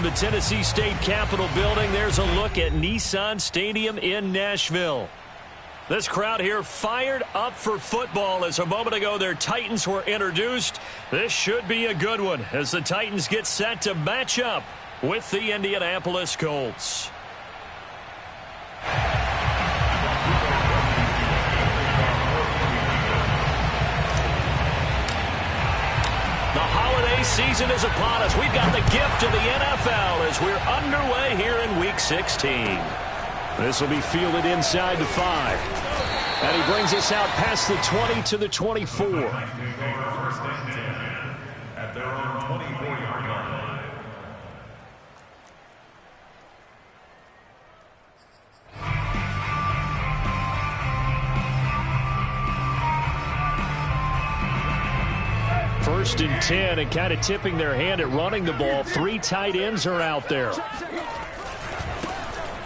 the Tennessee State Capitol building, there's a look at Nissan Stadium in Nashville. This crowd here fired up for football as a moment ago their Titans were introduced. This should be a good one as the Titans get set to match up with the Indianapolis Colts. The holiday season is upon us. We've got the gift of the NFL as we're underway here in Week 16. This will be fielded inside the 5. And he brings us out past the 20 to the 24. At their own 24-yard line. First and 10, and kind of tipping their hand at running the ball. 3 tight ends are out there.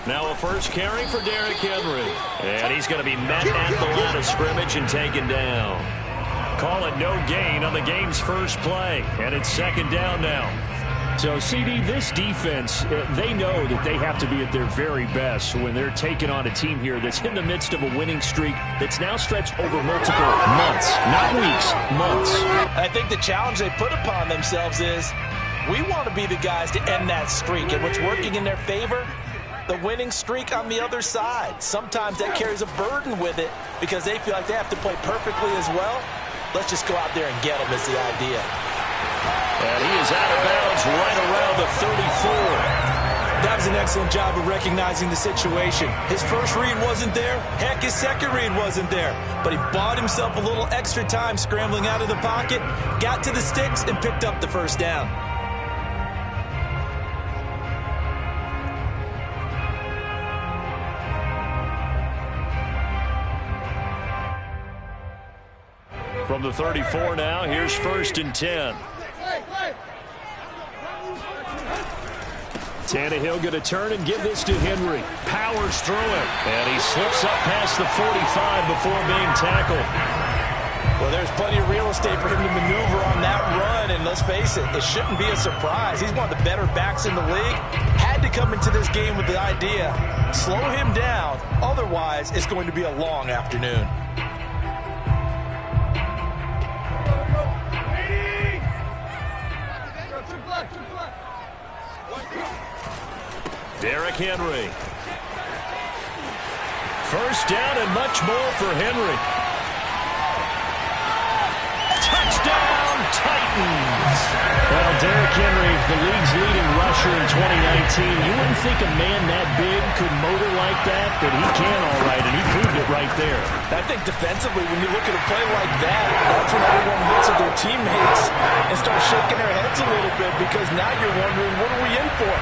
Now a first carry for Derrick Henry. And he's going to be met at the line of scrimmage and taken down. Call it no gain on the game's first play. And it's second down now. So, CD, this defense, they know that they have to be at their very best when they're taking on a team here that's in the midst of a winning streak that's now stretched over multiple months, not weeks, months. I think the challenge they put upon themselves is we want to be the guys to end that streak. And what's working in their favor? The winning streak on the other side. Sometimes that carries a burden with it because they feel like they have to play perfectly as well. Let's just go out there and get them is the idea. And he is out of bounds right around the 34. That was an excellent job of recognizing the situation. His first read wasn't there. Heck, his second read wasn't there. But he bought himself a little extra time scrambling out of the pocket, got to the sticks, and picked up the first down. From the 34 now, here's first and 10. Tannehill going to turn and give this to Henry. Powers through it. And he slips up past the 45 before being tackled. Well, there's plenty of real estate for him to maneuver on that run. And let's face it, it shouldn't be a surprise. He's one of the better backs in the league. Had to come into this game with the idea, slow him down. Otherwise, it's going to be a long afternoon. Derrick Henry. First down and much more for Henry. Touchdown, Titans. Well, Derrick Henry, the league's leading rusher in 2019. You wouldn't think a man that big could motor like that, but he can all right, and he proved it right there. I think defensively, when you look at a play like that, that's when everyone looks at their teammates and start shaking their heads a little bit because now you're wondering, what are we in for?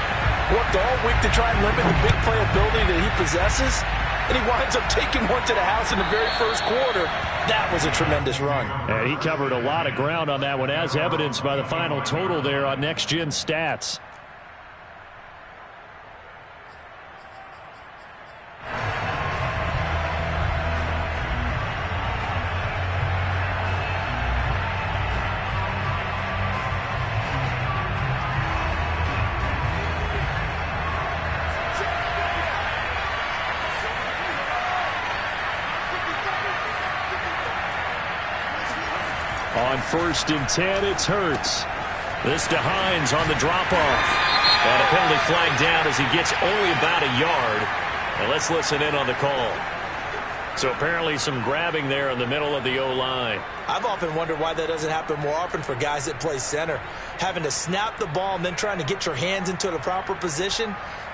Worked all week to try and limit the big playability that he possesses, and he winds up taking one to the house in the very first quarter. That was a tremendous run. And he covered a lot of ground on that one, as evidenced by the final total there on Next Gen Stats. On first and 10, it's Hurts. This to Hines on the drop-off. And a penalty flag down as he gets only about a yard. And let's listen in on the call. So apparently some grabbing there in the middle of the O-line. I've often wondered why that doesn't happen more often for guys that play center. Having to snap the ball and then trying to get your hands into the proper position,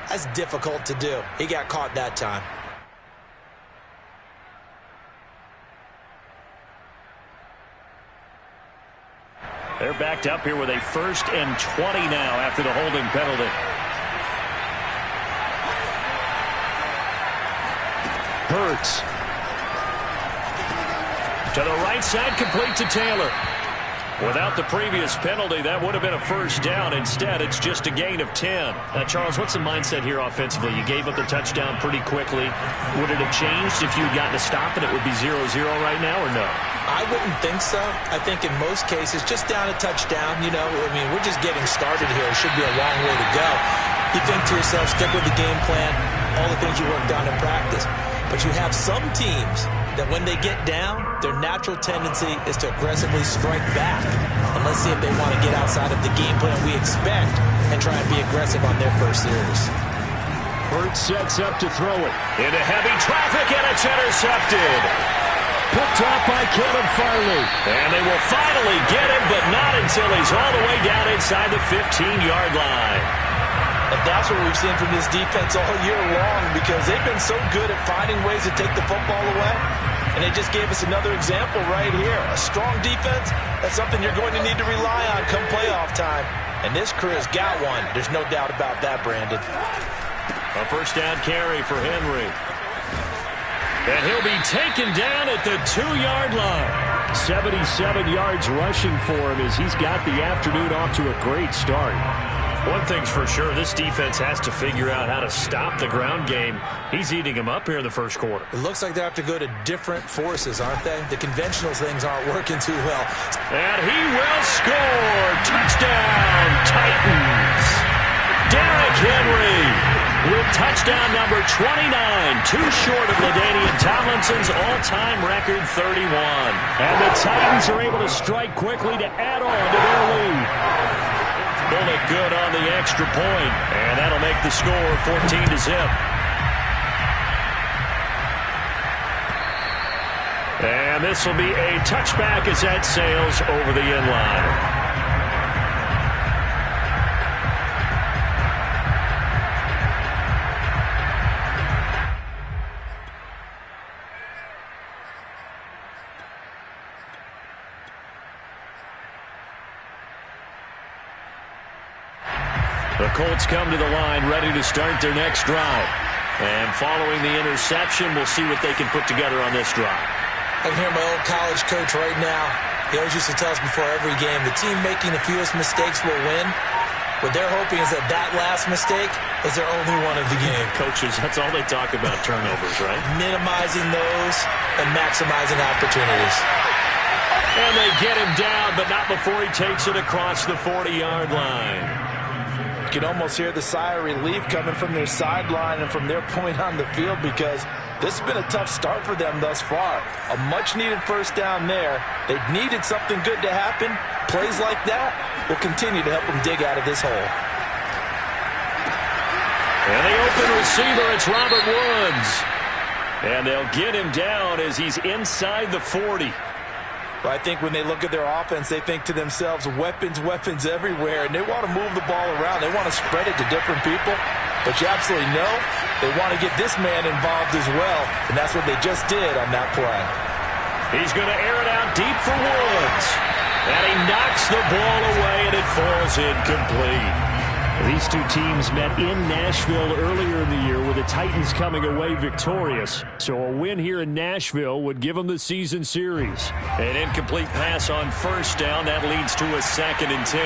that's difficult to do. He got caught that time. They're backed up here with a first and 20 now after the holding penalty. Hurts. To the right side, complete to Taylor. Without the previous penalty, that would have been a first down. Instead, it's just a gain of 10. Now, Charles, what's the mindset here offensively? You gave up the touchdown pretty quickly. Would it have changed if you had gotten a stop and it would be 0-0 right now, or no? I wouldn't think so. I think in most cases, just down a touchdown, you know, I mean, we're just getting started here. It should be a long way to go. to yourself, stick with the game plan, all the things you worked on in practice. But you have some teams that when they get down, their natural tendency is to aggressively strike back. And let's see if they want to get outside of the game plan we expect and try and be aggressive on their first series. Hurts sets up to throw it. Into heavy traffic, and it's intercepted. Picked off by Caleb Farley. And they will finally get him, but not until he's all the way down inside the 15-yard line. And that's what we've seen from this defense all year long, because they've been so good at finding ways to take the football away. And they just gave us another example right here. A strong defense, that's something you're going to need to rely on come playoff time. And this crew has got one. There's no doubt about that, Brandon. A first down carry for Henry. And he'll be taken down at the 2-yard line. 77 yards rushing for him as he's got the afternoon off to a great start. One thing's for sure, this defense has to figure out how to stop the ground game. He's eating them up here in the first quarter. It looks like they have to go to different forces, aren't they? The conventional things aren't working too well. And he will score. Touchdown, Titans. Derrick Henry with touchdown number 29, too short of LaDainian Tomlinson's all-time record 31. And the Titans are able to strike quickly to add on to their lead. Bullet good on the extra point, and that'll make the score 14-0. And this will be a touchback as that sails over the end line. The Colts come to the line ready to start their next drive. And following the interception, we'll see what they can put together on this drive. I can hear my old college coach right now. He always used to tell us before every game, the team making the fewest mistakes will win. What they're hoping is that that last mistake is their only one of the game. Coaches, that's all they talk about, turnovers, right? Minimizing those and maximizing opportunities. And they get him down, but not before he takes it across the 40-yard line. You can almost hear the sigh of relief coming from their sideline and from their point on the field, because this has been a tough start for them thus far. A much-needed first down there. They needed something good to happen. Plays like that will continue to help them dig out of this hole. And the open receiver, it's Robert Woods. And they'll get him down as he's inside the 40. I think when they look at their offense, they think to themselves, weapons, weapons everywhere, and they want to move the ball around. They want to spread it to different people, but you absolutely know they want to get this man involved as well, and that's what they just did on that play. He's going to air it out deep for Woods, and he knocks the ball away, and it falls incomplete. These two teams met in Nashville earlier in the year with the Titans coming away victorious. So a win here in Nashville would give them the season series. An incomplete pass on first down. That leads to a 2nd and 10.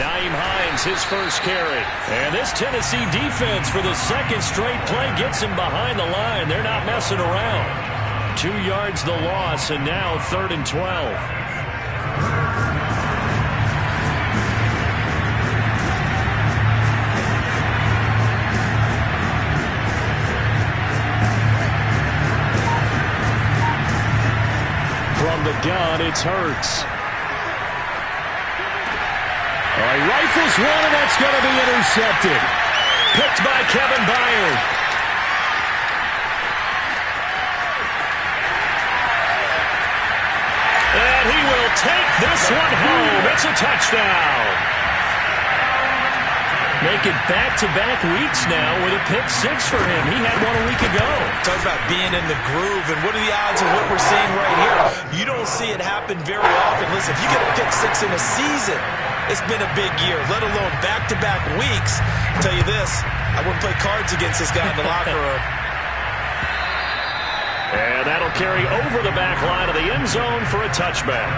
Naeem Hines, his first carry. And this Tennessee defense for the second straight play gets him behind the line. They're not messing around. 2 yards the loss, and now 3rd and 12. From the gun, it's Hurts. He rifles one, and that's going to be intercepted. Picked by Kevin Byard. And he will take this one home. It's a touchdown. Make it back-to-back weeks now with a pick 6 for him. He had one a week ago. Talk about being in the groove, and what are the odds of what we're seeing right here? You don't see it happen very often. Listen, if you get a pick 6 in a season, it's been a big year, let alone back-to-back weeks. I'll tell you this, I wouldn't play cards against this guy in the locker room. And that'll carry over the back line of the end zone for a touchback.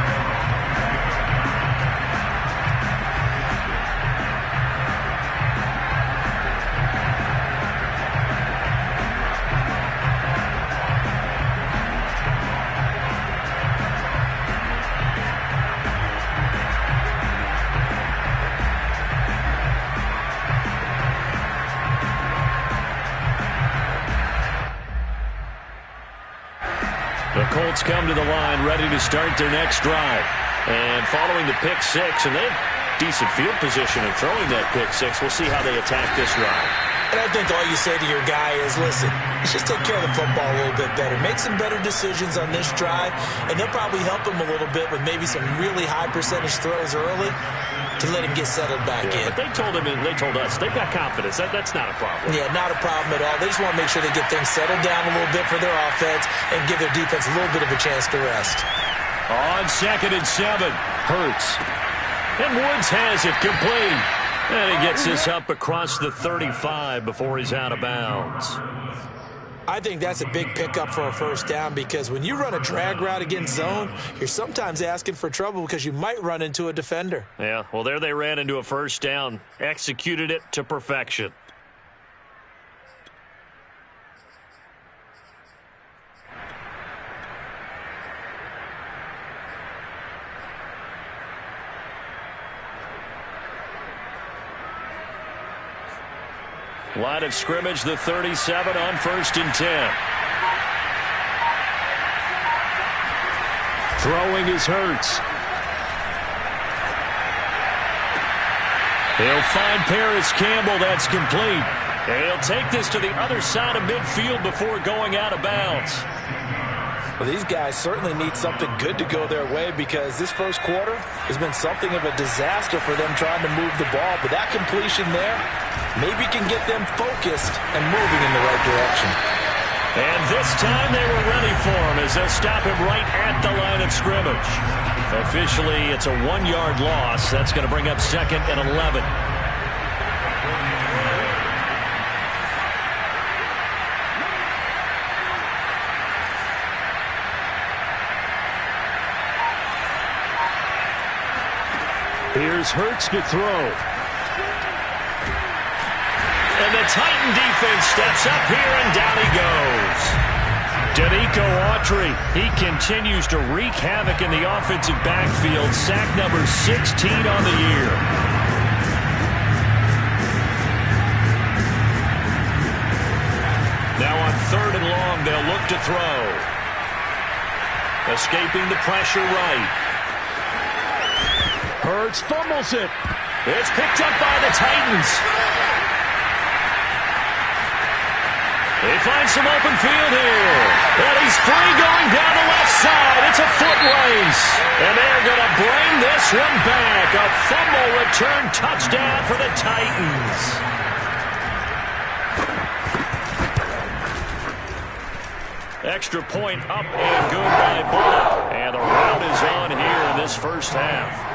Colts come to the line, ready to start their next drive. And following the pick six, and they have decent field position in throwing that pick six. We'll see how they attack this drive. And I think all you say to your guy is, listen, let's just take care of the football a little bit better. Make some better decisions on this drive, and they'll probably help him a little bit with maybe some really high percentage throws early to let him get settled back in. But they told him and they told us they've got confidence. That's not a problem. Yeah, not a problem at all. They just want to make sure they get things settled down a little bit for their offense and give their defense a little bit of a chance to rest. On 2nd and 7, Hurts. And Woods has it complete. And he gets this up across the 35 before he's out of bounds. I think that's a big pickup for a first down because when you run a drag route against zone, you're sometimes asking for trouble because you might run into a defender. Yeah, well, there they ran into a first down. Executed it to perfection. Line of scrimmage, the 37 on 1st and 10. Throwing is Hurts. He'll find Paris Campbell. That's complete. And he'll take this to the other side of midfield before going out of bounds. Well, these guys certainly need something good to go their way because this first quarter has been something of a disaster for them trying to move the ball. But that completion there maybe can get them focused and moving in the right direction. And this time they were ready for him as they'll stop him right at the line of scrimmage. Officially, it's a 1-yard loss. That's going to bring up 2nd and 11. Here's Hurts to throw. And the Titan defense steps up here, and down he goes. Danico Autry, he continues to wreak havoc in the offensive backfield. Sack number 16 on the year. Now on 3rd and long, they'll look to throw. Escaping the pressure right. Hurts fumbles it. It's picked up by the Titans. They find some open field here. And he's free going down the left side. It's a foot race. And they're going to bring this one back. A fumble return touchdown for the Titans. Extra point up and good by Bullock. And the rout is on here in this first half.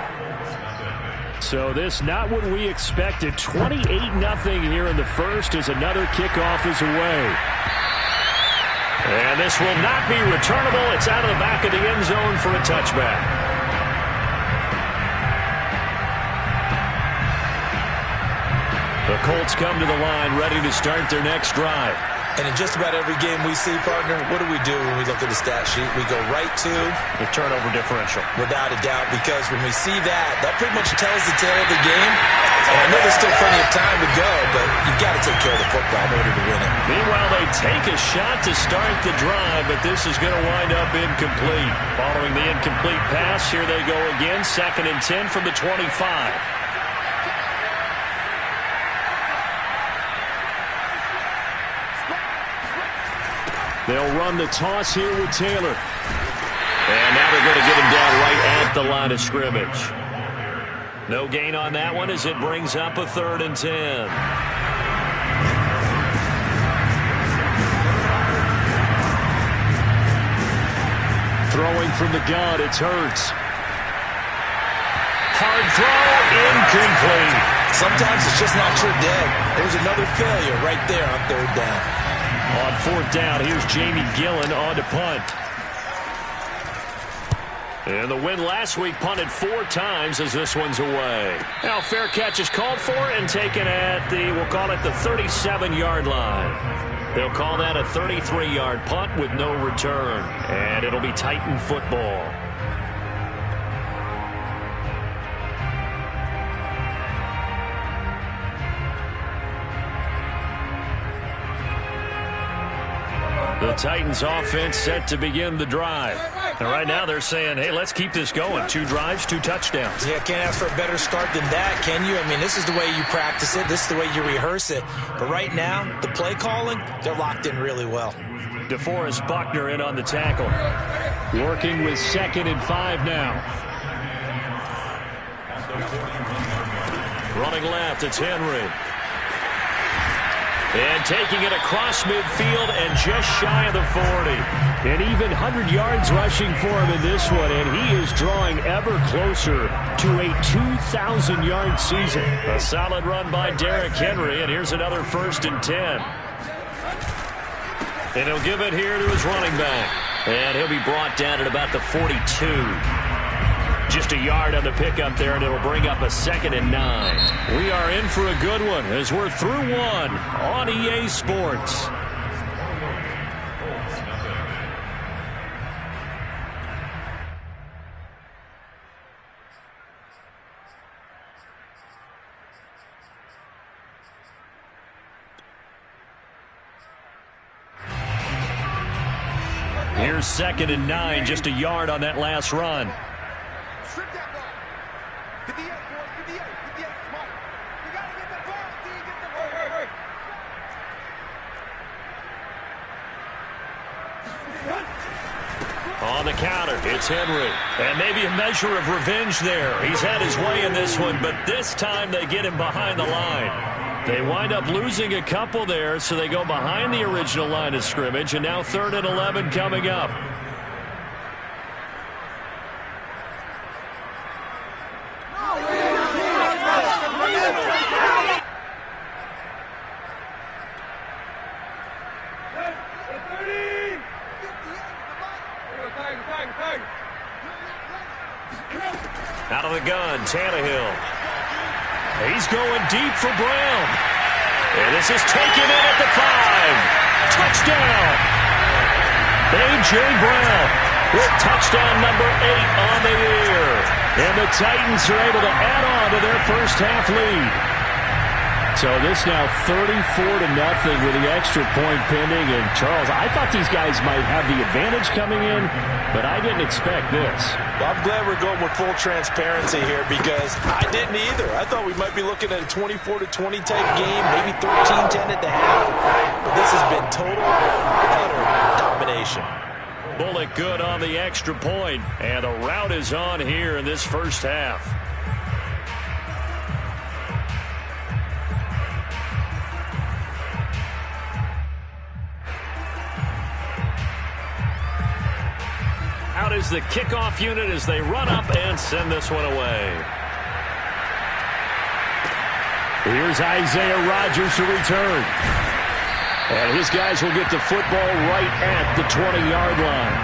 So this not what we expected. 28-0 here in the first as another kickoff is away. And this will not be returnable. It's out of the back of the end zone for a touchback. The Colts come to the line ready to start their next drive. And in just about every game we see, partner, what do we do when we look at the stat sheet? We go right to the turnover differential. Without a doubt, because when we see that, that pretty much tells the tale of the game. And I know there's still plenty of time to go, but you've got to take care of the football in order to win it. Meanwhile, they take a shot to start the drive, but this is going to wind up incomplete. Following the incomplete pass, here they go again. 2nd and 10 from the 25. They'll run the toss here with Taylor. And now they're going to get him down right at the line of scrimmage. No gain on that one as it brings up a 3rd and 10. Throwing from the gun, it's Hurts. Hard throw, incomplete. Sometimes it's just not your day. There's another failure right there on 3rd down. On 4th down, here's Jamie Gillen on to punt. And the win last week punted 4 times as this one's away. Now fair catch is called for and taken at the, we'll call it the 37-yard line. They'll call that a 33-yard punt with no return. And it'll be Titan football. The Titans offense set to begin the drive. And right now they're saying, hey, let's keep this going. 2 drives, 2 touchdowns. Yeah, can't ask for a better start than that, can you? I mean, this is the way you practice it. This is the way you rehearse it. But right now, the play calling, they're locked in really well. DeForest Buckner in on the tackle. Working with 2nd and 5 now. Running left, it's Henry. And taking it across midfield and just shy of the 40. And even 100 yards rushing for him in this one, and he is drawing ever closer to a 2,000-yard season. A solid run by Derrick Henry, and here's another 1st and 10. And he'll give it here to his running back. And he'll be brought down at about the 42. Just a yard on the pickup there, and it'll bring up a 2nd and 9. We are in for a good one as we're through one on EA Sports. Here's 2nd and 9, just a yard on that last run. On the counter, it's Henry. And maybe a measure of revenge there. He's had his way in this one, but this time they get him behind the line. They wind up losing a couple there, so they go behind the original line of scrimmage, and now 3rd and 11 coming up. Out of the gun, Tannehill. He's going deep for Brown. And this is taken in at the 5. Touchdown! A.J. Brown with touchdown number 8 on the year. And the Titans are able to add on to their first half lead. So this now 34-0 with the extra point pending. And Charles, I thought these guys might have the advantage coming in, but I didn't expect this. Well, I'm glad we're going with full transparency here because I didn't either. I thought we might be looking at a 24-20 type game, maybe 13-10 at the half. But this has been total, utter domination. Bullock good on the extra point, and the route is on here in this first half. Out is the kickoff unit as they run up and send this one away. Here's Isaiah Rodgers to return. And his guys will get the football right at the 20-yard line.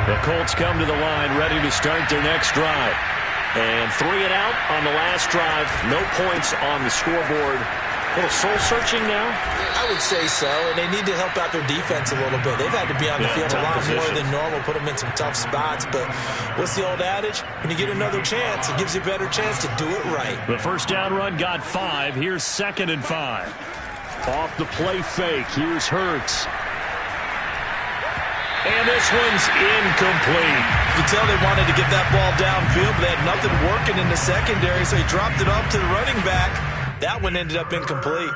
The Colts come to the line ready to start their next drive. And 3 and out on the last drive. No points on the scoreboard. A little soul-searching now? I would say so, and they need to help out their defense a little bit. They've had to be on the field a lot more than normal, put them in some tough spots. But what's the old adage? When you get another chance, it gives you a better chance to do it right. The first down run got 5. Here's 2nd and 5. Off the play fake. Here's Hurts. And this one's incomplete. You can tell they wanted to get that ball downfield, but they had nothing working in the secondary, so he dropped it off to the running back. That one ended up incomplete.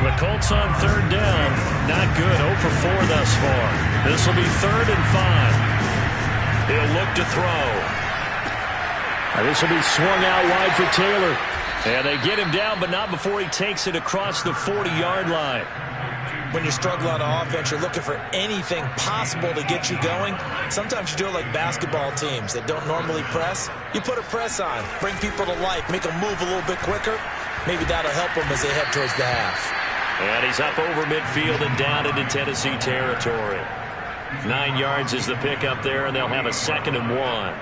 The Colts on 3rd down. Not good. 0 for 4 thus far. This will be 3rd and 5. He'll look to throw. This will be swung out wide for Taylor. And they get him down, but not before he takes it across the 40-yard line. When you're struggling on offense, you're looking for anything possible to get you going. Sometimes you do it like basketball teams that don't normally press. You put a press on, bring people to life, make them move a little bit quicker. Maybe that'll help them as they head towards the half. And he's up over midfield and down into Tennessee territory. 9 yards is the pickup there, and they'll have a 2nd and 1.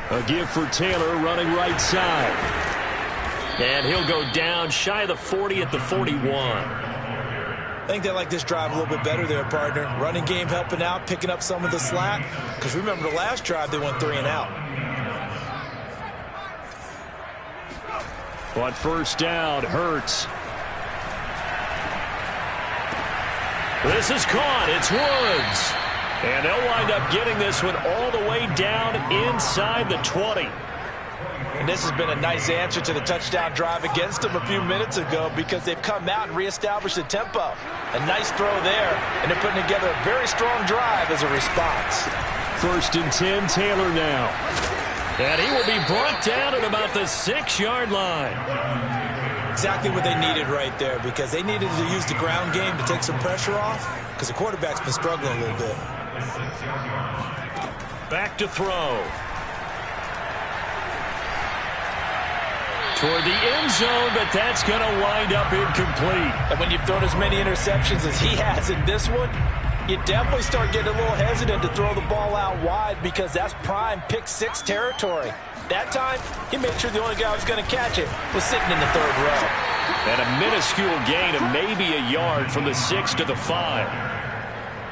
A give for Taylor running right side. And he'll go down shy of the 40 at the 41. I think they like this drive a little bit better there, partner. Running game helping out, picking up some of the slack. Because remember the last drive, they went 3 and out. On first down, Hurts. This is caught. It's Woods. And they'll wind up getting this one all the way down inside the 20. And this has been a nice answer to the touchdown drive against them a few minutes ago because they've come out and reestablished the tempo. A nice throw there, and they're putting together a very strong drive as a response. First and 10, Taylor now. And he will be brought down at about the 6-yard line. Exactly what they needed right there because they needed to use the ground game to take some pressure off because the quarterback's been struggling a little bit. Back to throw. Toward the end zone, but that's going to wind up incomplete. And when you've thrown as many interceptions as he has in this one, you definitely start getting a little hesitant to throw the ball out wide because that's prime pick 6 territory. That time, he made sure the only guy who was going to catch it was sitting in the 3rd row. And a minuscule gain of maybe a yard from the 6 to the 5.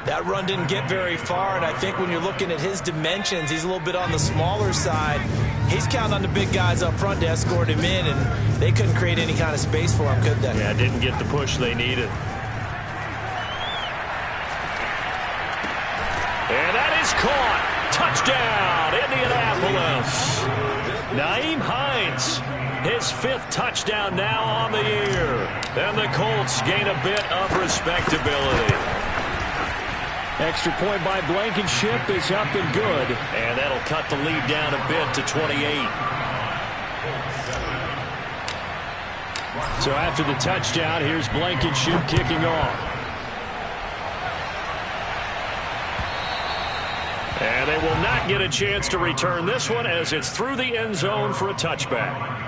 That run didn't get very far, and I think when you're looking at his dimensions, he's a little bit on the smaller side. He's counting on the big guys up front to escort him in, and they couldn't create any kind of space for him, could they? Yeah, didn't get the push they needed. And that is caught. Touchdown, Indianapolis. Nyheim Hines, his 5th touchdown now on the year. And the Colts gain a bit of respectability. Extra point by Blankenship is up and good. And that'll cut the lead down a bit to 28. So after the touchdown, here's Blankenship kicking off. And they will not get a chance to return this one as it's through the end zone for a touchback.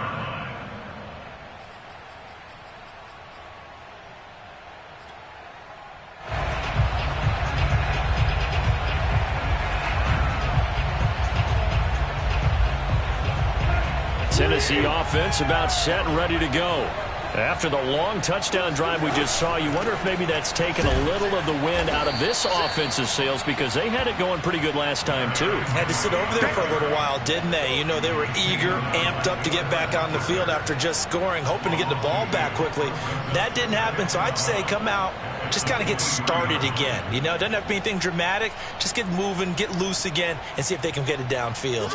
Tennessee offense about set and ready to go. After the long touchdown drive we just saw, you wonder if maybe that's taken a little of the wind out of this offense's sails because they had it going pretty good last time, too. Had to sit over there for a little while, didn't they? You know, they were eager, amped up to get back on the field after just scoring, hoping to get the ball back quickly. That didn't happen, so I'd say come out, just kind of get started again. You know, it doesn't have to be anything dramatic. Just get moving, get loose again, and see if they can get it downfield.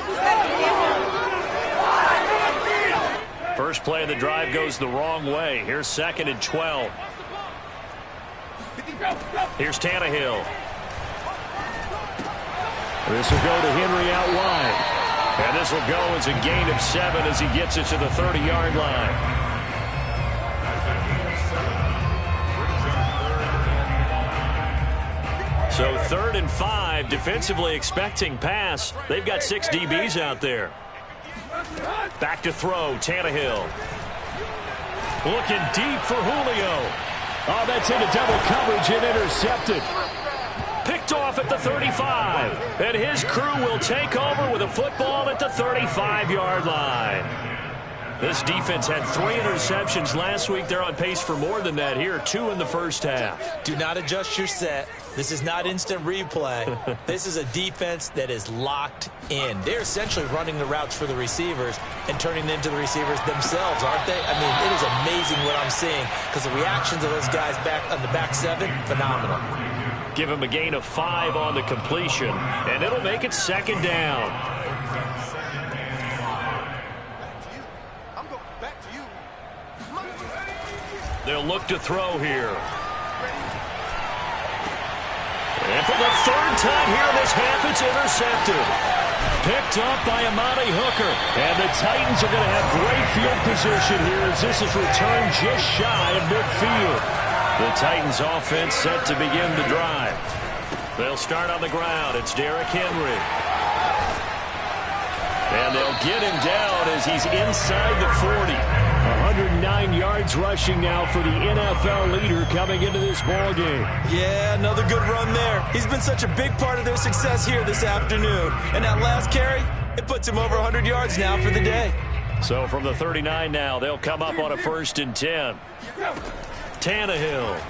First play of the drive goes the wrong way. Here's 2nd and 12. Here's Tannehill. This will go to Henry out wide. And this will go as a gain of 7 as he gets it to the 30-yard line. So 3rd and 5, defensively expecting pass. They've got 6 DBs out there. Back to throw, Tannehill. Looking deep for Julio. Oh, that's into double coverage and intercepted. Picked off at the 35. And his crew will take over with a football at the 35-yard line. This defense had 3 interceptions last week. They're on pace for more than that here. 2 in the first half. Do not adjust your set. This is not instant replay. This is a defense that is locked in. They're essentially running the routes for the receivers and turning them into the receivers themselves, aren't they? I mean, it is amazing what I'm seeing because the reactions of those guys back on the back 7, phenomenal. Give him a gain of 5 on the completion, and it'll make it 2nd down. They'll look to throw here. And for the 3rd time here in this half, it's intercepted. Picked up by Amani Hooker. And the Titans are going to have great field position here as this is returned just shy of midfield. The Titans offense set to begin the drive. They'll start on the ground. It's Derrick Henry. And they'll get him down as he's inside the 40. 109 yards rushing now for the NFL leader coming into this ball game. Yeah, another good run there. He's been such a big part of their success here this afternoon. And that last carry, it puts him over 100 yards now for the day. So from the 39 now, they'll come up on a 1st and 10. Tannehill.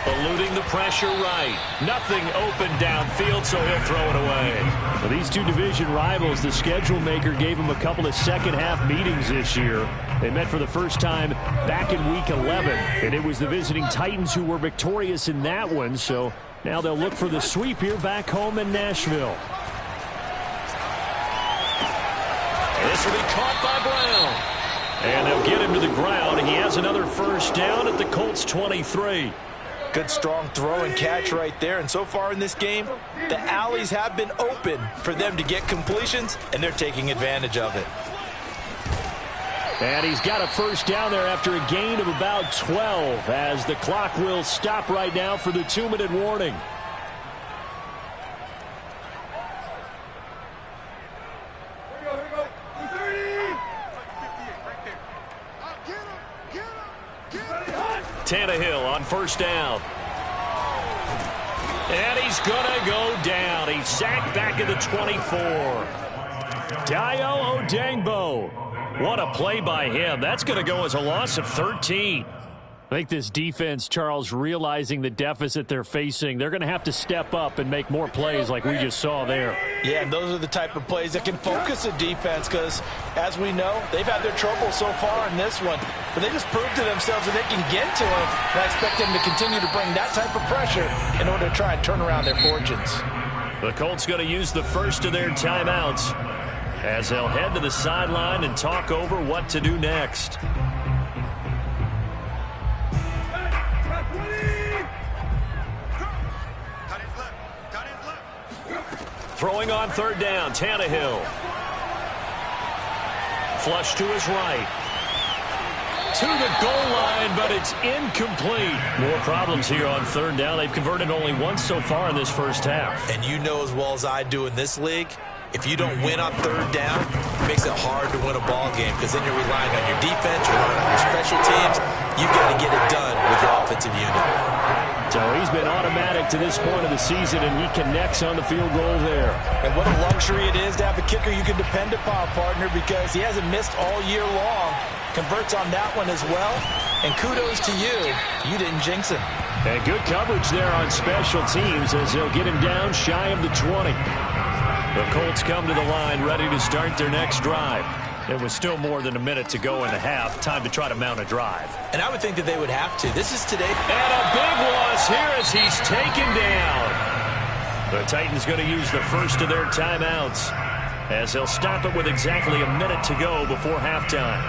Eluding the pressure right. Nothing open downfield, so he'll throw it away. Well, these two division rivals, the schedule maker gave them a couple of second-half meetings this year. They met for the first time back in Week 11, and it was the visiting Titans who were victorious in that one, so now they'll look for the sweep here back home in Nashville. This will be caught by Brown. And they'll get him to the ground, and he has another first down at the Colts 23. Good, strong throw and catch right there. And so far in this game, the alleys have been open for them to get completions, and they're taking advantage of it. And he's got a first down there after a gain of about 12 as the clock will stop right now for the 2-minute warning. Tannehill on first down. And he's going to go down. He's sacked back at the 24. Dayo Odeyingbo. What a play by him. That's going to go as a loss of 13. I think this defense, Charles, realizing the deficit they're facing, they're going to have to step up and make more plays like we just saw there. Yeah, and those are the type of plays that can focus a defense because, as we know, they've had their trouble so far in this one. But they just proved to themselves that they can get to it. And I expect them to continue to bring that type of pressure in order to try and turn around their fortunes. The Colts going to use the first of their timeouts as they'll head to the sideline and talk over what to do next. Throwing on third down, Tannehill. Flush to his right. To the goal line, but it's incomplete. More problems here on third down. They've converted only once so far in this first half. And you know as well as I do in this league, if you don't win on third down, it makes it hard to win a ball game because then you're relying on your defense, you're relying on your special teams. You've got to get it done with your offensive unit. So he's been automatic to this point of the season, and he connects on the field goal there. And what a luxury it is to have a kicker you can depend upon, partner, because he hasn't missed all year long. Converts on that one as well. And kudos to you. You didn't jinx him. And good coverage there on special teams as they'll get him down shy of the 20. The Colts come to the line ready to start their next drive. There was still more than a minute to go in the half. Time to try to mount a drive. And I would think that they would have to. This is today. And a big loss here as he's taken down. The Titans going to use the first of their timeouts as they'll stop it with exactly a minute to go before halftime.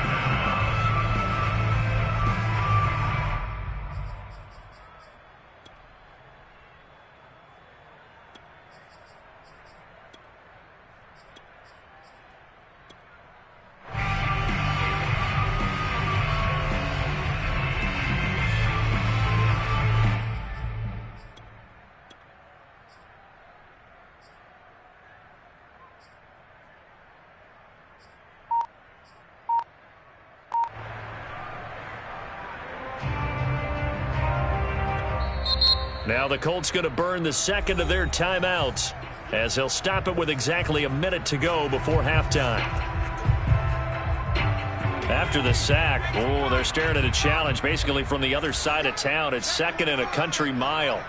Now the Colts going to burn the second of their timeouts as they'll stop it with exactly a minute to go before halftime. After the sack, they're staring at a challenge basically from the other side of town. It's second and a country mile.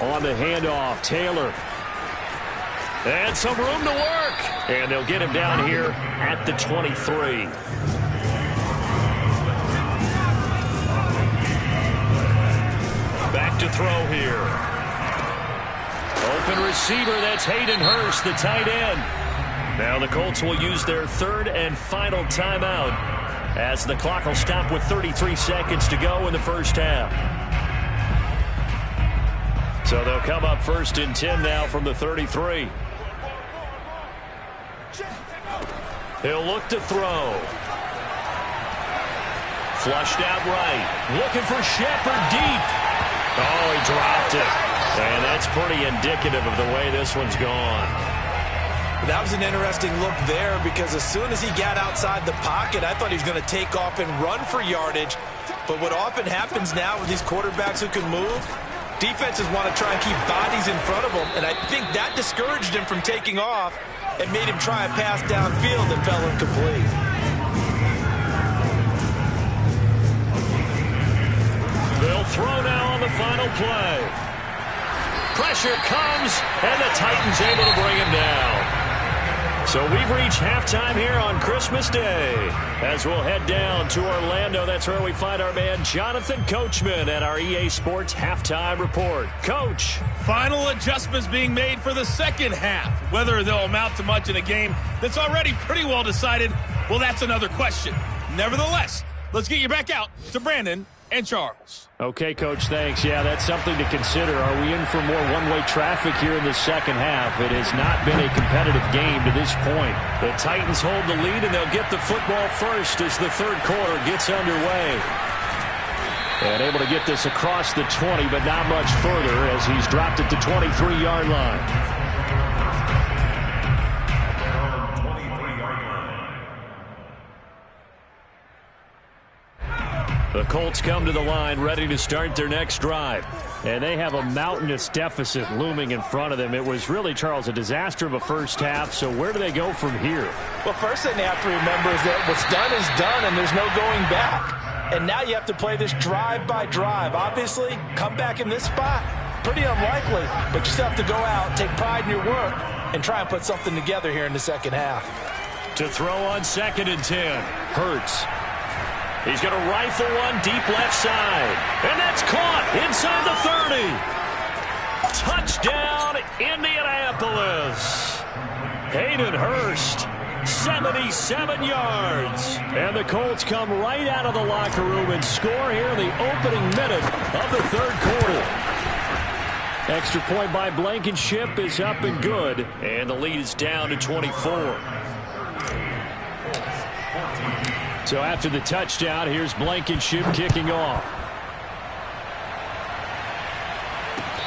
On the handoff, Taylor. And some room to work. And they'll get him down here at the 23. Back to throw here. Open receiver, that's Hayden Hurst, the tight end. Now the Colts will use their third and final timeout as the clock will stop with 33 seconds to go in the first half. So they'll come up first and 10 now from the 33. He'll look to throw. Flushed out right. Looking for Shepard deep. Oh, he dropped it. And that's pretty indicative of the way this one's gone. That was an interesting look there because as soon as he got outside the pocket, I thought he was going to take off and run for yardage. But what often happens now with these quarterbacks who can move, defenses want to try and keep bodies in front of them. And I think that discouraged him from taking off and made him try a pass downfield that fell incomplete. throw now on the final play. Pressure comes, and the Titans able to bring him down. So we've reached halftime here on Christmas Day. As we'll head down to Orlando, that's where we find our man Jonathan Coachman at our EA Sports Halftime Report. Coach. Final adjustments being made for the second half. Whether they'll amount to much in a game that's already pretty well decided, well, that's another question. Nevertheless, let's get you back out to Brandon and Charles. Okay, Coach, thanks. Yeah, that's something to consider. Are we in for more one-way traffic here in the second half? It has not been a competitive game to this point. The Titans hold the lead, and they'll get the football first as the third quarter gets underway. And able to get this across the 20, but not much further as he's dropped it to 23-yard line. The Colts come to the line ready to start their next drive. And they have a mountainous deficit looming in front of them. It was really, Charles, a disaster of a first half. So where do they go from here? Well, first thing they have to remember is that what's done is done and there's no going back. And now you have to play this drive by drive. Obviously, come back in this spot, pretty unlikely. But you still have to go out, take pride in your work, and try and put something together here in the second half. To throw on 2nd and 10, Hurts. He's going to rifle one deep left side. And that's caught inside the 30. Touchdown, Indianapolis. Hayden Hurst, 77 yards. And the Colts come right out of the locker room and score here in the opening minute of the third quarter. Extra point by Blankenship is up and good. And the lead is down to 24. So after the touchdown, here's Blankenship kicking off.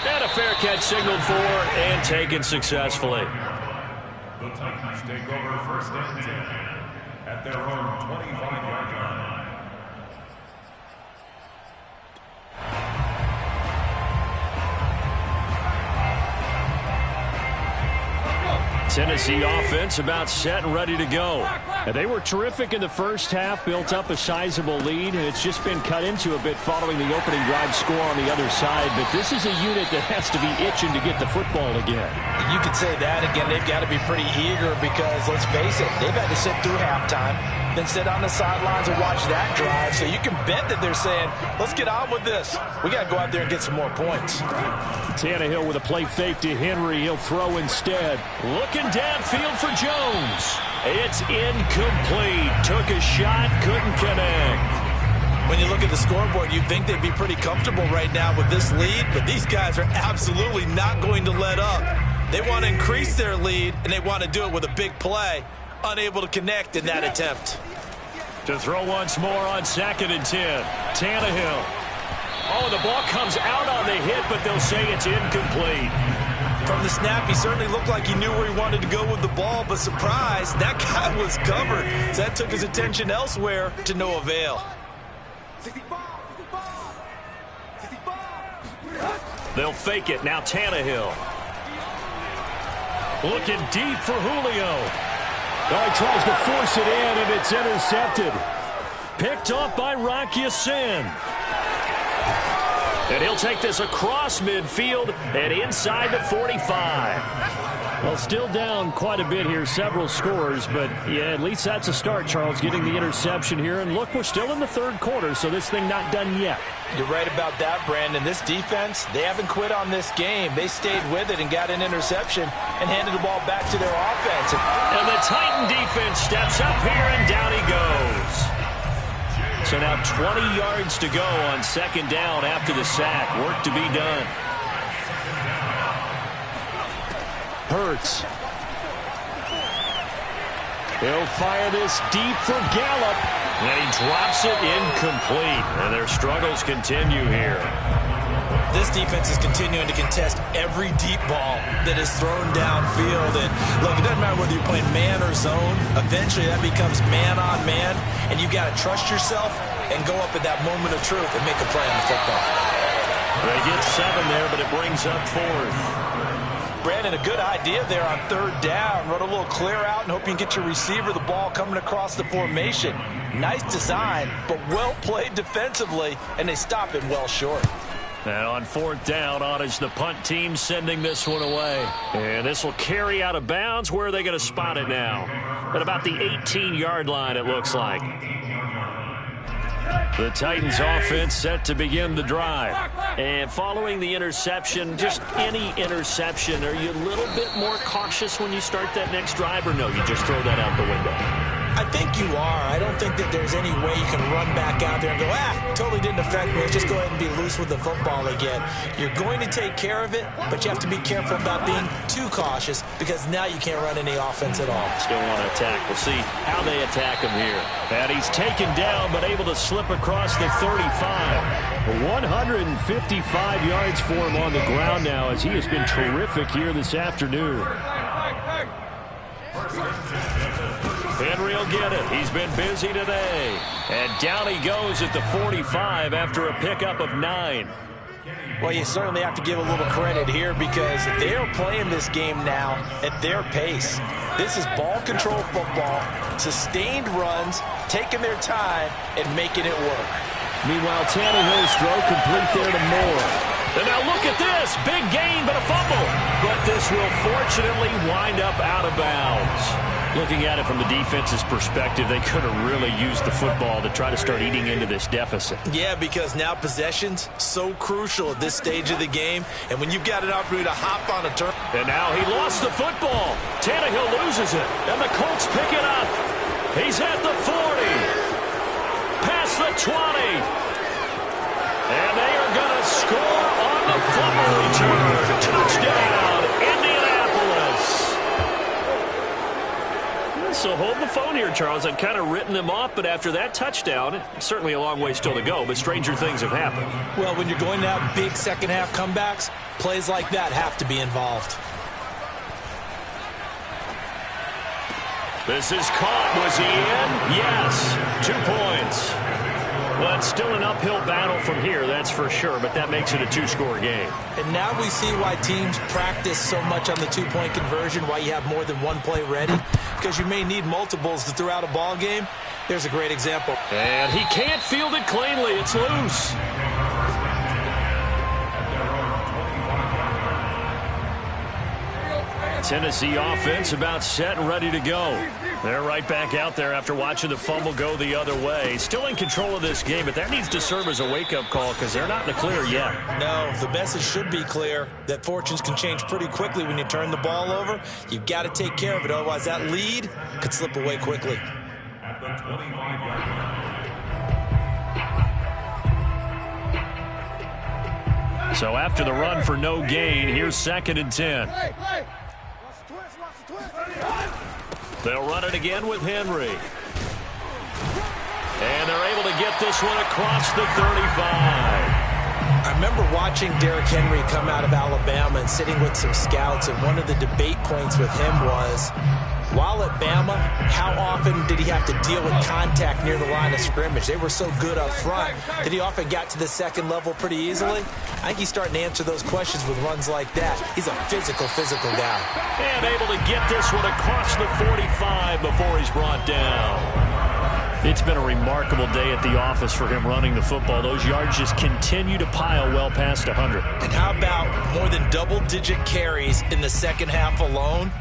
And a fair catch signaled for and taken successfully. The Titans take over 1st and 10 at their own 25-yard line. Tennessee offense about set and ready to go. And they were terrific in the first half, built up a sizable lead, and it's just been cut into a bit following the opening drive score on the other side. But this is a unit that has to be itching to get the football again. You could say that again. They've got to be pretty eager because, let's face it, they've had to sit through halftime, then sit on the sidelines and watch that drive. So you can bet that they're saying, let's get on with this. We got to go out there and get some more points. Tannehill with a play fake to Henry. He'll throw instead. Looking downfield for Jones. It's incomplete. Took a shot, couldn't connect. When you look at the scoreboard, you'd think they'd be pretty comfortable right now with this lead, but these guys are absolutely not going to let up. They want to increase their lead, and they want to do it with a big play. Unable to connect in that attempt. To throw once more on 2nd and 10. Tannehill. Oh, the ball comes out on the hit, but they'll say it's incomplete. From the snap, he certainly looked like he knew where he wanted to go with the ball, but surprise, that guy was covered. So that took his attention elsewhere to no avail. They'll fake it. Now Tannehill. Looking deep for Julio. Oh, he tries to force it in, and it's intercepted. Picked off by Rock Ya-Sin. And he'll take this across midfield and inside the 45. Well, still down quite a bit here, several scores, but yeah, at least that's a start, Charles, getting the interception here. And look, we're still in the third quarter, so this thing not done yet. You're right about that, Brandon. This defense, they haven't quit on this game. They stayed with it and got an interception and handed the ball back to their offense. And the Titan defense steps up here, and down he goes. So now 20 yards to go on 2nd down after the sack. Work to be done. Hurts. He'll fire this deep for Gallup. And he drops it incomplete. And their struggles continue here. This defense is continuing to contest every deep ball that is thrown downfield. And look, it doesn't matter whether you're playing man or zone. Eventually that becomes man on man. And you've got to trust yourself and go up at that moment of truth and make a play on the football. They get 7 there, but it brings up 4th. Brandon, a good idea there on 3rd down. Run a little clear out and hope you can get your receiver the ball coming across the formation. Nice design, but well played defensively, and they stop it well short. And on 4th down, on is the punt team sending this one away. And this will carry out of bounds. Where are they going to spot it now? At about the 18-yard line, it looks like. The Titans offense set to begin the drive. And following the interception, just any interception, are you a little bit more cautious when you start that next drive, or no, you just throw that out the window? I think you are. I don't think that there's any way you can run back out there and go, totally didn't affect me. Let's just go ahead and be loose with the football again. You're going to take care of it, but you have to be careful about being too cautious because now you can't run any offense at all. Still want to attack. We'll see how they attack him here. And he's taken down, but able to slip across the 35. 155 yards for him on the ground now as he has been terrific here this afternoon. Henry will get it. He's been busy today. And down he goes at the 45 after a pickup of 9. Well, you certainly have to give a little credit here because they're playing this game now at their pace. This is ball control football, sustained runs, taking their time, and making it work. Meanwhile, Tannehill's throw complete there to Moore. And now look at this. Big gain, but a fumble. But this will fortunately wind up out of bounds. Looking at it from the defense's perspective, they could have really used the football to try to start eating into this deficit. Yeah, because now possession's so crucial at this stage of the game. And when you've got an opportunity to hop on a turn. And now he lost the football. Tannehill loses it. And the Colts pick it up. He's at the 40. Past the 20. And they are going to score on the fumble return. Touchdown, Indianapolis. So hold the phone here, Charles. I've kind of written them off, but after that touchdown, certainly a long way still to go, but stranger things have happened. Well, when you're going to have big second-half comebacks, plays like that have to be involved. This is caught. Was he in? Yes. 2 points. Well, it's still an uphill battle from here, that's for sure, but that makes it a 2-score game. And now we see why teams practice so much on the 2-point conversion, why you have more than one play ready, because you may need multiples to throw out a ball game. There's a great example. And he can't field it cleanly. It's loose. Tennessee offense about set and ready to go. They're right back out there after watching the fumble go the other way. Still in control of this game, but that needs to serve as a wake-up call because they're not in the clear yet. No, the message should be clear that fortunes can change pretty quickly when you turn the ball over. You've got to take care of it, otherwise that lead could slip away quickly. At the 25-yard line. So after the run for no gain, here's 2nd and 10. They'll run it again with Henry. And they're able to get this one across the 35. I remember watching Derrick Henry come out of Alabama and sitting with some scouts, and one of the debate points with him was, while at Bama, how often did he have to deal with contact near the line of scrimmage? They were so good up front that he often got to the second level pretty easily. I think he's starting to answer those questions with runs like that. He's a physical guy. And able to get this one across the 45 before he's brought down. It's been a remarkable day at the office for him running the football. Those yards just continue to pile well past 100. And how about more than double-digit carries in the second half alone?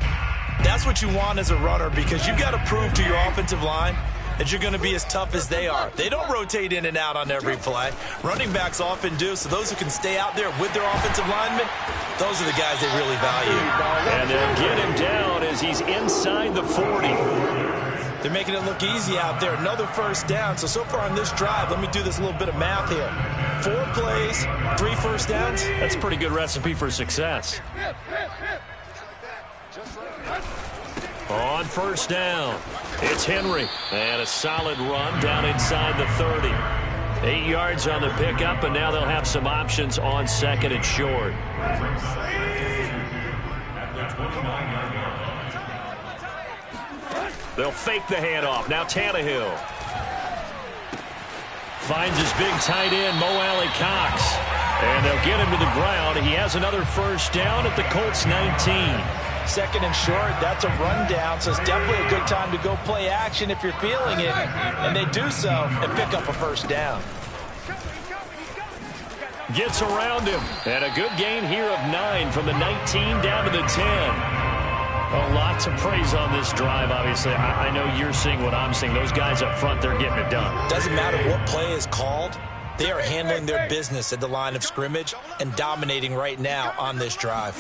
That's what you want as a runner because you've got to prove to your offensive line that you're going to be as tough as they are. They don't rotate in and out on every play. Running backs often do, so those who can stay out there with their offensive linemen, those are the guys they really value. And they'll get him down as he's inside the 40. They're making it look easy out there. Another first down. So far on this drive, let me do this little bit of math here. 4 plays, 3 first downs. That's a pretty good recipe for success. On first down, it's Henry. And a solid run down inside the 30. 8 yards on the pickup, and now they'll have some options on 2nd and short. They'll fake the handoff. Now Tannehill finds his big tight end, Mo Alley-Cox. And they'll get him to the ground. He has another first down at the Colts 19. 2nd and short, that's a rundown, so it's definitely a good time to go play action if you're feeling it. And they do so and pick up a first down. gets around him. And a good gain here of 9 from the 19 down to the 10. A lot to praise on this drive, obviously. I know you're seeing what I'm seeing. Those guys up front, they're getting it done. Doesn't matter what play is called. They are handling their business at the line of scrimmage and dominating right now on this drive.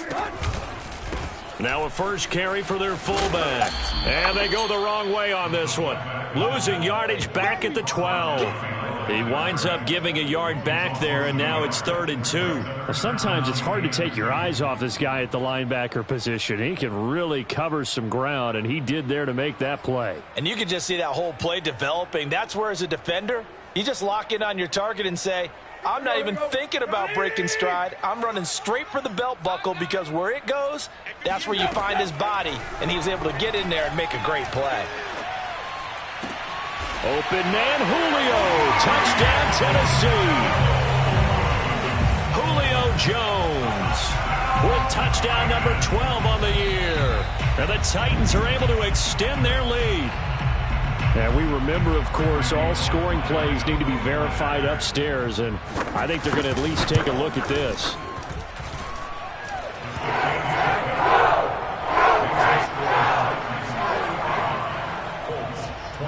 Now a first carry for their fullback. And they go the wrong way on this one. Losing yardage back at the 12. He winds up giving a yard back there, and now it's 3rd and 2. Well, sometimes it's hard to take your eyes off this guy at the linebacker position. He can really cover some ground, and he did there to make that play. And you can just see that whole play developing. That's where, as a defender, you just lock in on your target and say, I'm not even thinking about breaking stride. I'm running straight for the belt buckle, because where it goes, that's where you find his body. And he was able to get in there and make a great play. Open man, Julio. Touchdown, Tennessee. Julio Jones with touchdown number 12 on the year. And the Titans are able to extend their lead. And we remember, of course, all scoring plays need to be verified upstairs. And I think they're going to at least take a look at this.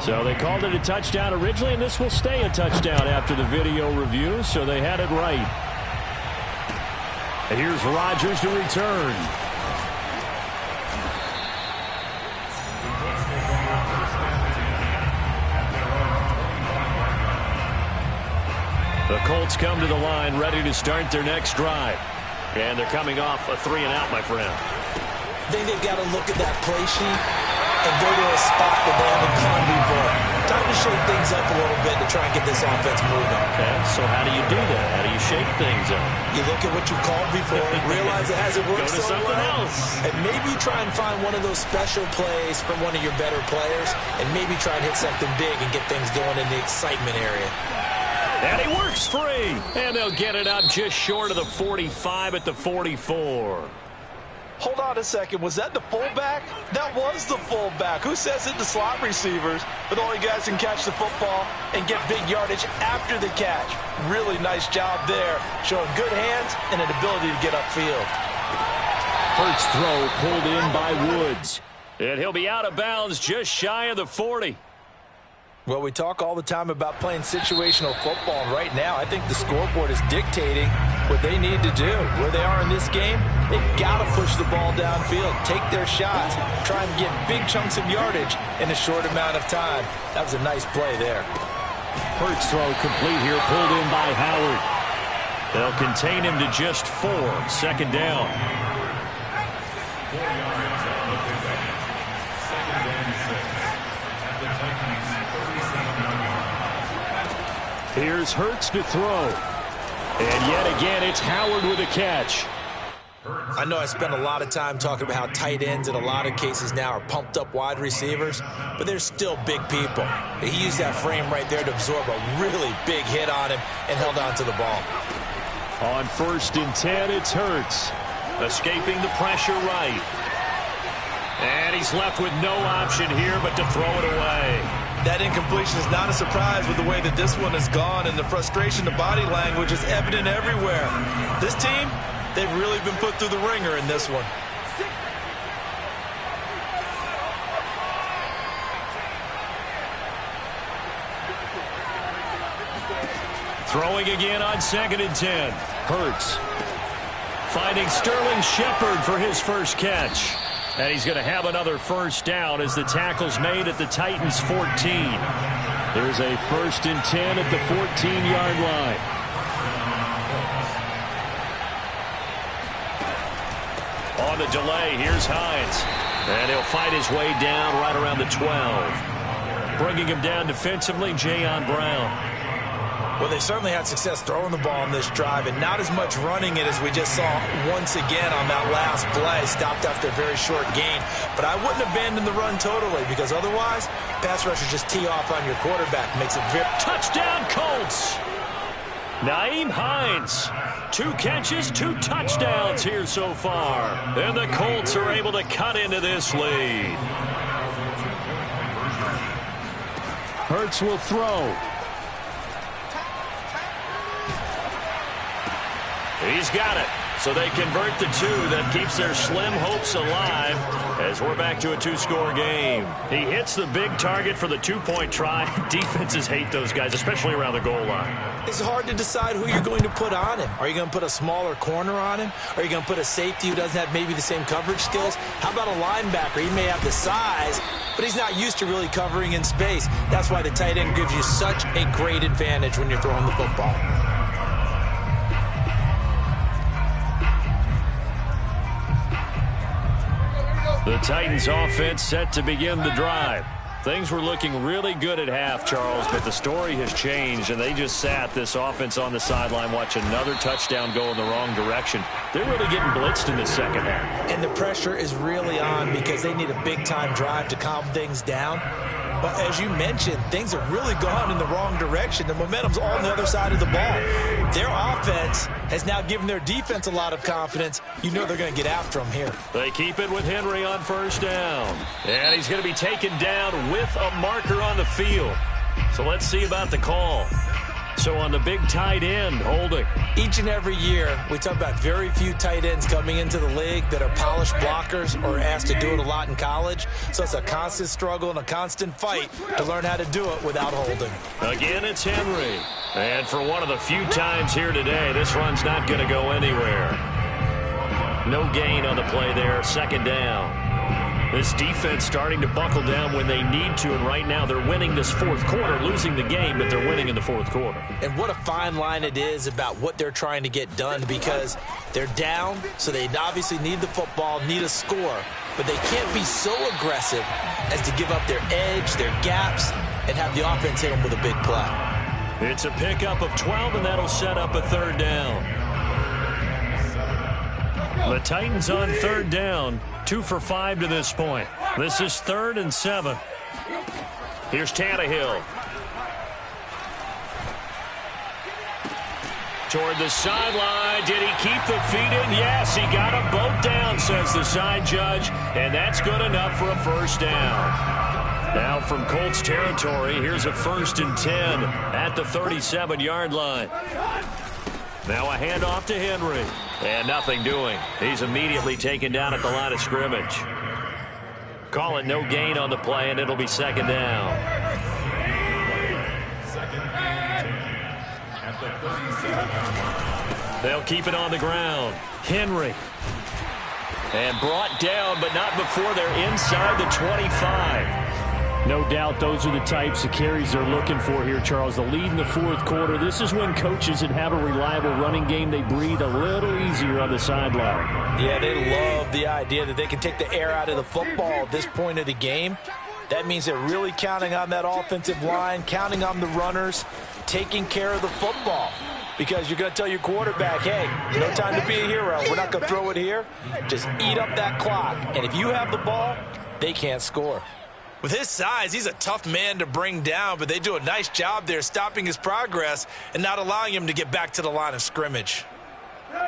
So they called it a touchdown originally, and this will stay a touchdown after the video review, so they had it right. And here's Rodgers to return. The Colts come to the line, ready to start their next drive. And they're coming off a 3-and-out, my friend. I think they've got to look at that play sheet and go to a spot that they haven't come before. Time to shake things up a little bit to try and get this offense moving. Okay, so how do you do that? How do you shake things up? You look at what you called before, realize it hasn't worked so well. Go to something else. And maybe try and find one of those special plays from one of your better players, and maybe try and hit something big and get things going in the excitement area. And he works free. And they'll get it up just short of the 45 at the 44. Hold on a second. Was that the fullback? That was the fullback. Who says it to slot receivers? But all you guys can catch the football and get big yardage after the catch. Really nice job there, showing good hands and an ability to get upfield. Hurts throw pulled in by Woods. And he'll be out of bounds just shy of the 40. Well, we talk all the time about playing situational football, and right now I think the scoreboard is dictating what they need to do. Where they are in this game, they've got to push the ball downfield, take their shots, try and get big chunks of yardage in a short amount of time. That was a nice play there. Hurts throw complete here, pulled in by Howard. They'll contain him to just 4, 2nd down. Here's Hurts to throw. And yet again, it's Howard with a catch. I know I spent a lot of time talking about how tight ends in a lot of cases now are pumped up wide receivers, but they're still big people. He used that frame right there to absorb a really big hit on him and held on to the ball. On 1st and 10, it's Hurts. Escaping the pressure right. And he's left with no option here but to throw it away. That incompletion is not a surprise with the way that this one has gone, and the frustration, the body language is evident everywhere. This team, they've really been put through the ringer in this one. Throwing again on 2nd and 10. Hurts finding Sterling Shepard for his first catch. And he's going to have another first down as the tackle's made at the Titans' 14. There's a 1st and 10 at the 14-yard line. On the delay, here's Hines. And he'll fight his way down right around the 12. Bringing him down defensively, Jayon Brown. Well, they certainly had success throwing the ball on this drive, and not as much running it as we just saw once again on that last play. Stopped after a very short gain. But I wouldn't abandon the run totally, because otherwise, pass rushers just tee off on your quarterback. Makes it very... Touchdown, Colts! Nyheim Hines. 2 catches, 2 touchdowns here so far. And the Colts are able to cut into this lead. Hurts will throw. He's got it. So they convert the two. That keeps their slim hopes alive as we're back to a two-score game. He hits the big target for the two-point try. Defenses hate those guys, especially around the goal line. It's hard to decide who you're going to put on him. Are you going to put a smaller corner on him? Are you going to put a safety who doesn't have maybe the same coverage skills? How about a linebacker? He may have the size, but he's not used to really covering in space. That's why the tight end gives you such a great advantage when you're throwing the football. The Titans offense set to begin the drive. Things were looking really good at half, Charles, but the story has changed, and they just sat this offense on the sideline, watch another touchdown go in the wrong direction. They're really getting blitzed in the second half. And the pressure is really on because they need a big-time drive to calm things down. But as you mentioned, things have really gone in the wrong direction. The momentum's all on the other side of the ball. Their offense has now given their defense a lot of confidence. You know they're going to get after them here. They keep it with Henry on first down. And he's going to be taken down with a marker on the field. So let's see about the call. So on the big tight end, holding. Each and every year, we talk about very few tight ends coming into the league that are polished blockers or asked to do it a lot in college. So it's a constant struggle and a constant fight to learn how to do it without holding. Again, it's Henry. And for one of the few times here today, this run's not going to go anywhere. No gain on the play there, second down. This defense starting to buckle down when they need to, and right now they're winning this fourth quarter, losing the game, but they're winning in the fourth quarter. And what a fine line it is about what they're trying to get done because they're down, so they obviously need the football, need a score, but they can't be so aggressive as to give up their edge, their gaps, and have the offense hit them with a big play. It's a pickup of 12, and that'll set up a third down. The Titans on third down, 2 for 5 to this point. This is 3rd and 7. Here's Tannehill. Toward the sideline. Did he keep the feet in? Yes, he got them both down, says the side judge, and that's good enough for a first down. Now from Colts territory, here's a 1st and 10 at the 37-yard line. Now a handoff to Henry. And nothing doing. He's immediately taken down at the line of scrimmage. Call it no gain on the play, and it'll be second down. They'll keep it on the ground. Henry. And brought down, but not before they're inside the 25. No doubt those are the types of carries they're looking for here, Charles. The lead in the fourth quarter. This is when coaches that have a reliable running game, they breathe a little easier on the sideline. Yeah, they love the idea that they can take the air out of the football at this point of the game. That means they're really counting on that offensive line, counting on the runners, taking care of the football. Because you're going to tell your quarterback, hey, no time to be a hero. We're not going to throw it here. Just eat up that clock. And if you have the ball, they can't score. With his size, he's a tough man to bring down, but they do a nice job there stopping his progress and not allowing him to get back to the line of scrimmage.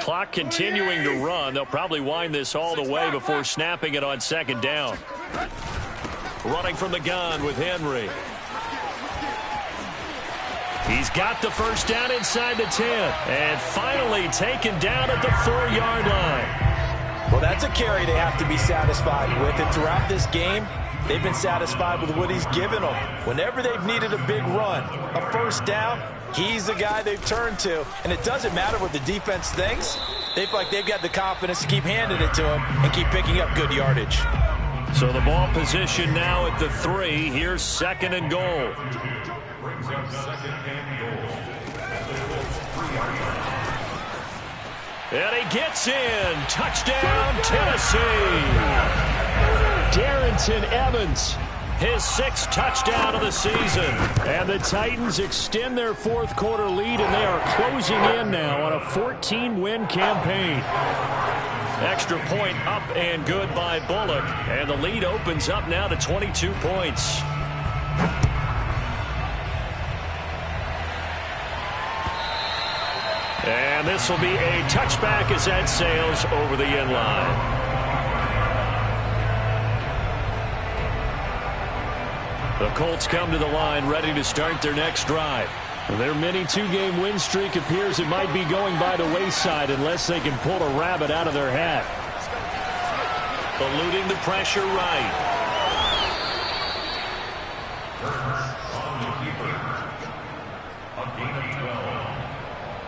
Clock continuing to run. They'll probably wind this all the way before snapping it on second down. Running from the gun with Henry. He's got the first down inside the 10. And finally taken down at the 4-yard line. Well, that's a carry they have to be satisfied with. And throughout this game, they've been satisfied with what he's given them. Whenever they've needed a big run, a first down, he's the guy they've turned to. And it doesn't matter what the defense thinks. They feel like they've got the confidence to keep handing it to him and keep picking up good yardage. So the ball position now at the 3. Here's 2nd and goal. Brings up 2nd and goal. And he gets in. Touchdown, Tennessee. Darrynton Evans, his 6th touchdown of the season. And the Titans extend their fourth quarter lead, and they are closing in now on a 14-win campaign. Extra point up and good by Bullock. And the lead opens up now to 22 points. And this will be a touchback as that sails over the end line. The Colts come to the line ready to start their next drive. Their mini two-game win streak appears it might be going by the wayside unless they can pull a rabbit out of their hat. Eluding the pressure right. On the keeper. A gain of 12.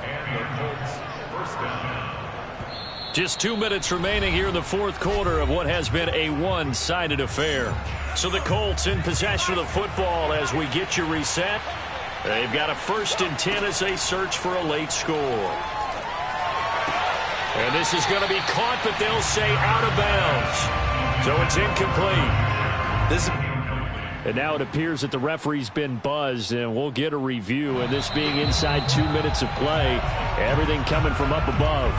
And the Colts first down. Just 2 minutes remaining here in the fourth quarter of what has been a one-sided affair. So the Colts in possession of the football as we get you reset. They've got a 1st and 10 as they search for a late score. And this is going to be caught, but they'll say out of bounds. So it's incomplete. And now it appears that the referee's been buzzed, and we'll get a review. And this being inside 2 minutes of play, everything coming from up above.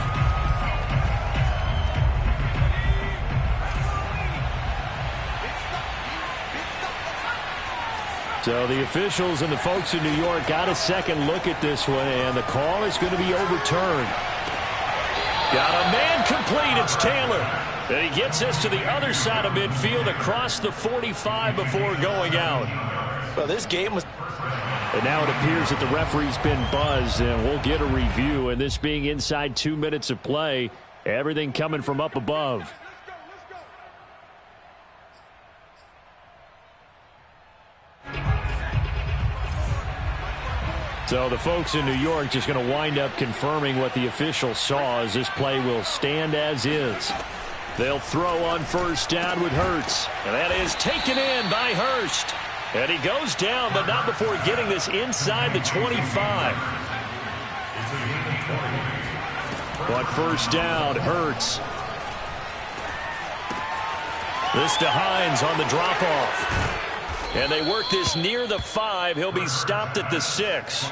So the officials and the folks in New York got a second look at this one, and the call is going to be overturned. Got a man complete. It's Taylor. And he gets us to the other side of midfield across the 45 before going out. Well, this game was... And now it appears that the referee's been buzzed, and we'll get a review. And this being inside 2 minutes of play, everything coming from up above. So the folks in New York just going to wind up confirming what the official saw as this play will stand as is. They'll throw on first down with Hurts. And that is taken in by Hurst. And he goes down, but not before getting this inside the 25. On first down, Hurts. This to Hines on the drop-off. And they work this near the 5. He'll be stopped at the 6.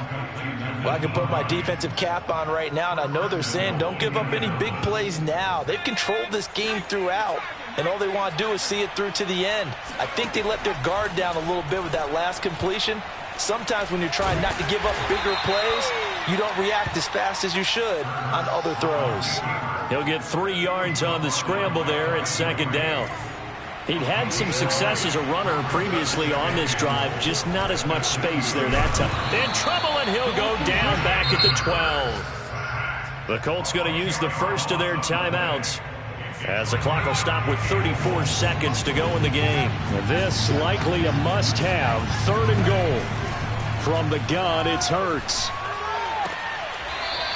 Well, I can put my defensive cap on right now, and I know they're saying don't give up any big plays now. They've controlled this game throughout, and all they want to do is see it through to the end. I think they let their guard down a little bit with that last completion. Sometimes when you're trying not to give up bigger plays, you don't react as fast as you should on other throws. He'll get 3 yards on the scramble there at 2nd down. He'd had some success as a runner previously on this drive, just not as much space there that time. In trouble, and he'll go down back at the 12. The Colts going to use the first of their timeouts as the clock will stop with 34 seconds to go in the game. This likely a must-have 3rd and goal. From the gun, it's Hurts.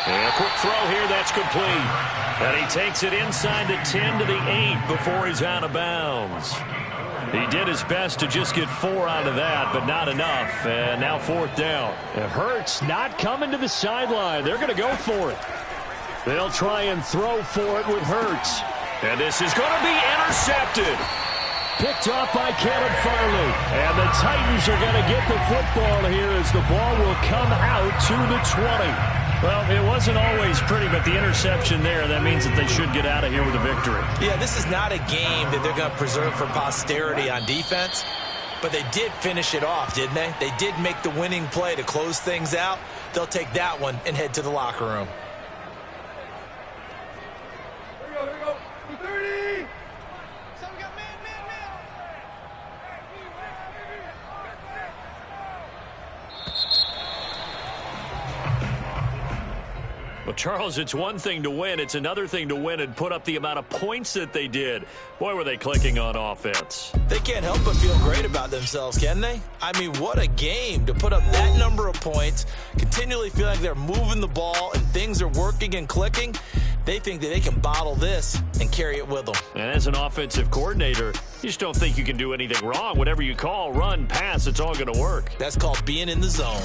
And a quick throw here, that's complete. And he takes it inside the 10 to the 8 before he's out of bounds. He did his best to just get 4 out of that, but not enough. And now 4th down. And Hurts not coming to the sideline. They're going to go for it. They'll try and throw for it with Hurts. And this is going to be intercepted. Picked off by Caleb Farley. And the Titans are going to get the football here as the ball will come out to the 20. Well, it wasn't always pretty, but the interception there, that means that they should get out of here with a victory. Yeah, this is not a game that they're going to preserve for posterity on defense, but they did finish it off, didn't they? They did make the winning play to close things out. They'll take that one and head to the locker room. Here we go. 30. Well, Charles, it's one thing to win. It's another thing to win and put up the amount of points that they did. Boy, were they clicking on offense. They can't help but feel great about themselves, can they? I mean, what a game to put up that number of points, continually feel like they're moving the ball and things are working and clicking. They think that they can bottle this and carry it with them. And as an offensive coordinator, you just don't think you can do anything wrong. Whatever you call, run, pass, it's all going to work. That's called being in the zone.